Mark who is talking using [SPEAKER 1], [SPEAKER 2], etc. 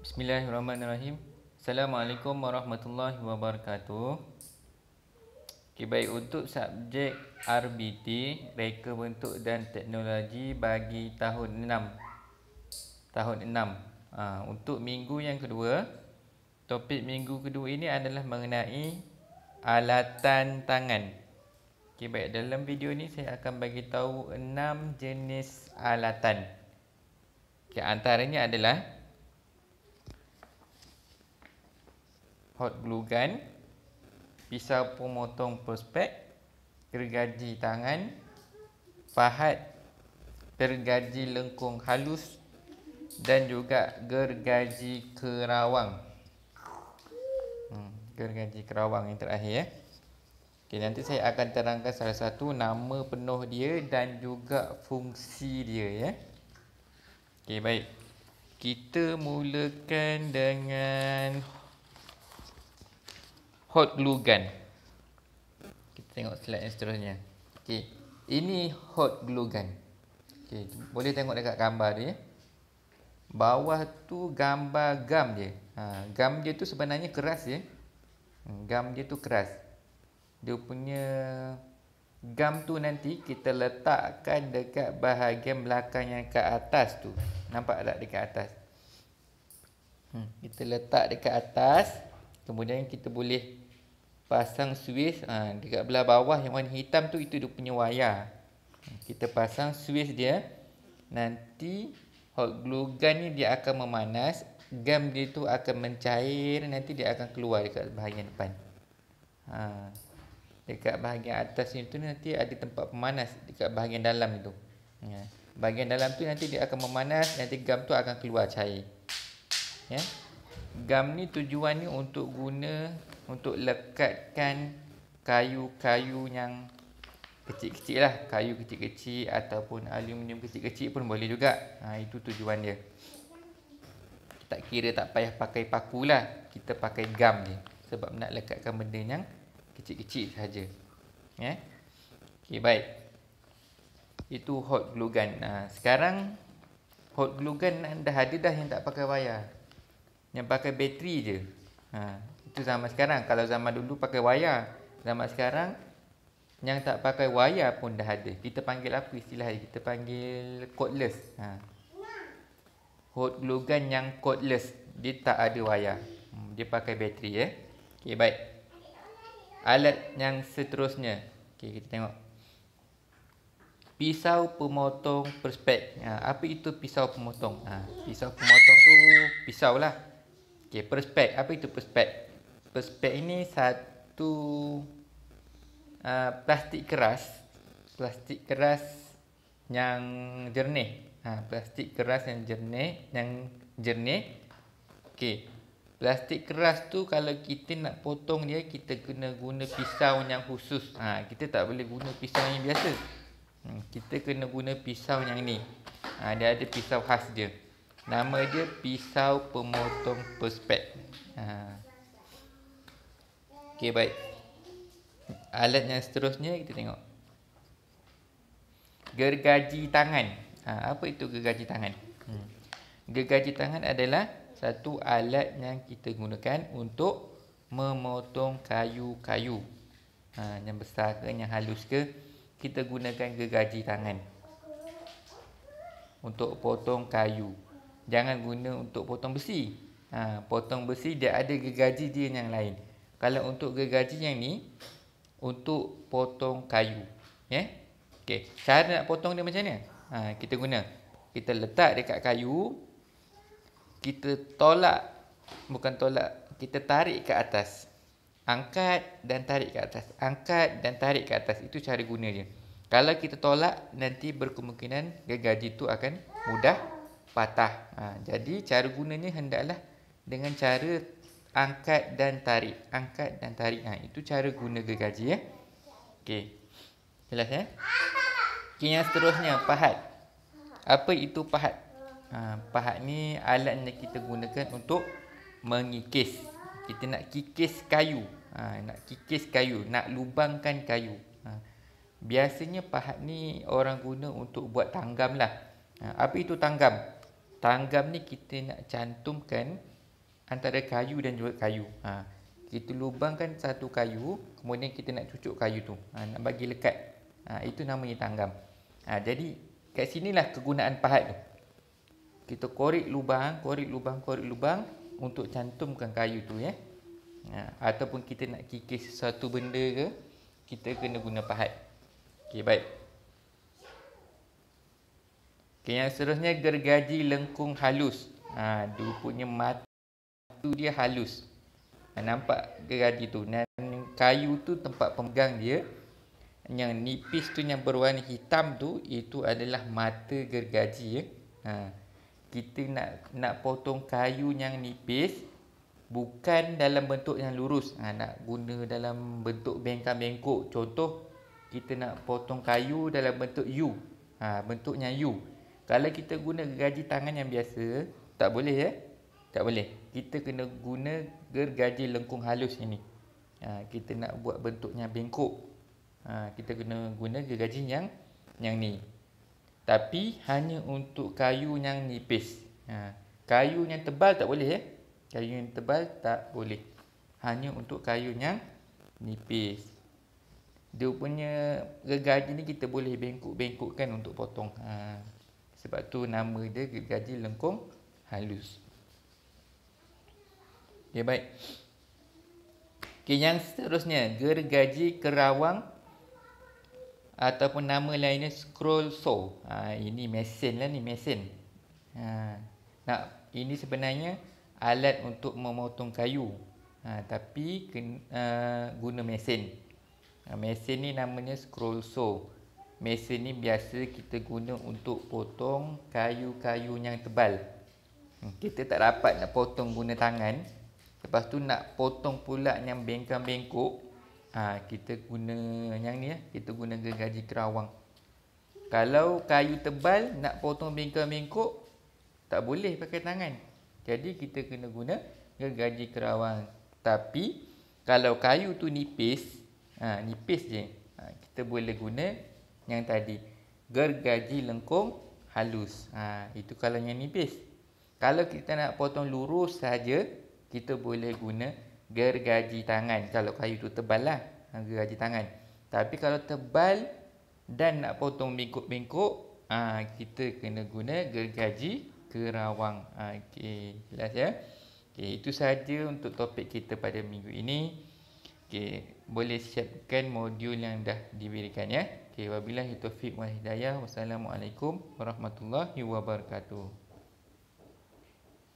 [SPEAKER 1] Bismillahirrahmanirrahim. Assalamualaikum warahmatullahi wabarakatuh. Okay, baik, untuk subjek RBT, Reka Bentuk dan Teknologi bagi tahun 6. Untuk minggu yang kedua, topik minggu kedua ini adalah mengenai alatan tangan. Okay, baik, dalam video ni saya akan bagi tahu 6 jenis alatan. Okay, antaranya adalah hot glue gun, pisau pemotong prospek, gergaji tangan, pahat, gergaji lengkung halus dan juga gergaji kerawang. Gergaji kerawang yang terakhir ya. Okay, nanti saya akan terangkan salah satu nama penuh dia dan juga fungsi dia ya. Okay, baik. Kita mulakan dengan hot glue gun. Kita tengok slide yang seterusnya. Okey, ini hot glue gun. Okey, boleh tengok dekat gambar dia. Bawah tu gambar gam dia. Gam dia tu sebenarnya keras ya. Gam dia tu keras. Dia punya gam tu nanti kita letakkan dekat bahagian belakang yang kat atas tu. Nampak tak dekat atas? Kita letak dekat atas. Kemudian kita boleh pasang switch dekat belah bawah yang warna hitam tu, itu dia punya wayar. Kita pasang switch dia. Nanti hot glue gun ni dia akan memanas, gam dia tu akan mencair, nanti dia akan keluar dekat bahagian depan. Dekat bahagian atas ni tu nanti ada tempat pemanas dekat bahagian dalam itu. Bahagian dalam tu nanti dia akan memanas, nanti gam tu akan keluar cair. Ya. Gam ni tujuannya untuk lekatkan kayu-kayu yang kecil-kecil lah. Kayu kecil-kecil ataupun aluminium kecil-kecil pun boleh juga. Itu tujuan dia. Tak kira tak payah pakai paku lah. Kita pakai gam je. Sebab nak lekatkan benda yang kecil-kecil saja. Ya. Okay, baik. Itu hot glue gun. Sekarang hot glue gun dah ada dah yang tak pakai wayar. Yang pakai bateri je. Itu zaman sekarang. Kalau zaman dulu pakai wayar. Zaman sekarang yang tak pakai wayar pun dah ada. Kita panggil apa istilah dia? Kita panggil cordless. Hot glue gun yang cordless, dia tak ada wayar. Dia pakai bateri ya. Okey, baik. Alat yang seterusnya. Okey, kita tengok. Pisau pemotong prospek. Apa itu pisau pemotong? Pisau pemotong tu pisau lah. Okey, prospek. Apa itu prospek? Prospek ini satu plastik keras. Plastik keras yang jernih. Plastik keras yang jernih. Okey. Plastik keras tu kalau kita nak potong dia, kita kena guna pisau yang khusus. Kita tak boleh guna pisau yang biasa. Kita kena guna pisau yang ni. Dia ada pisau khas dia. Nama dia pisau pemotong prospek. Okey, baik. Alat yang seterusnya kita tengok. Gergaji tangan. Apa itu gergaji tangan? Gergaji tangan adalah satu alat yang kita gunakan untuk memotong kayu-kayu. Yang besar ke, yang halus ke, kita gunakan gergaji tangan untuk potong kayu. Jangan guna untuk potong besi. Potong besi dia ada gergaji dia yang lain. Kalau untuk gergaji yang ni, untuk potong kayu. Okey, cara nak potong dia macam mana? Kita letak dekat kayu, kita kita tarik ke atas. Angkat dan tarik ke atas. Angkat dan tarik ke atas. Itu cara guna dia. Kalau kita tolak, nanti berkemungkinan gergaji tu akan mudah patah. Jadi cara gunanya hendaklah dengan cara angkat dan tarik. Angkat dan tarik. Itu cara guna gergaji ya. Okey. Jelas ya? Okey, yang seterusnya pahat. Apa itu pahat? Pahat ni alat yang kita gunakan untuk mengikis. Kita nak kikis kayu. Nak lubangkan kayu. Biasanya pahat ni orang guna untuk buat tanggam lah. Apa itu tanggam? tanggam ni kita nak cantumkan antara kayu dan juga kayu. Kita lubangkan satu kayu, kemudian kita nak cucuk kayu tu. Nak bagi lekat. Itu namanya tanggam. Jadi kat sinilah kegunaan pahat tu. Kita korek lubang untuk cantumkan kayu tu ya. Ataupun kita nak kikis sesuatu benda ke, kita kena guna pahat. Okey, baik. Okey, yang seterusnya gergaji lengkung halus. Dia punya mata dia halus. Nampak gergaji tu. Dan kayu tu tempat pemegang dia. Yang nipis tu yang berwarna hitam tu, itu adalah mata gergaji ya. Kita nak potong kayu yang nipis, bukan dalam bentuk yang lurus. Nak guna dalam bentuk bengkak-bengkok. Contoh, kita nak potong kayu dalam bentuk U. Bentuknya U. Kalau kita guna gergaji tangan yang biasa, tak boleh ya. Tak boleh. Kita kena guna gergaji lengkung halus ini. Kita nak buat bentuknya bengkok. Kita kena guna gergaji yang ni. Tapi hanya untuk kayu yang nipis. Kayu yang tebal tak boleh ya. Kayu yang tebal tak boleh. Hanya untuk kayu yang nipis. Dia punya gergaji ni kita boleh bengkok-bengkokkan untuk potong. Sebab tu nama dia gergaji lengkung halus. Okay, baik. Okay, yang seterusnya gergaji kerawang ataupun nama lainnya scroll saw. Ini mesin lah ni, mesin. Ini sebenarnya alat untuk memotong kayu. Tapi guna mesin. Mesin ni namanya scroll saw. Mesin ni biasa kita guna untuk potong kayu-kayu yang tebal. Kita tak dapat nak potong guna tangan. Lepas tu nak potong pula yang bengkak-bengkok. Kita guna yang ni ya, kita guna gergaji kerawang. Kalau kayu tebal nak potong bengkak-bengkok, tak boleh pakai tangan. Jadi kita kena guna gergaji kerawang. Tapi kalau kayu tu nipis, nipis je, kita boleh guna yang tadi, gergaji lengkung halus. Itu kalau yang nipis. Kalau kita nak potong lurus saja, kita boleh guna gergaji tangan. Kalau kayu tu tebal lah, gergaji tangan. Tapi kalau tebal dan nak potong bengkok-bengkok, kita kena guna gergaji kerawang. Okey, jelas ya. Okey, itu sahaja untuk topik kita pada minggu ini. Okey, boleh siapkan modul yang dah diberikan ya. Okey, wabillahi taufiq wal hidayah. Wassalamualaikum warahmatullahi wabarakatuh.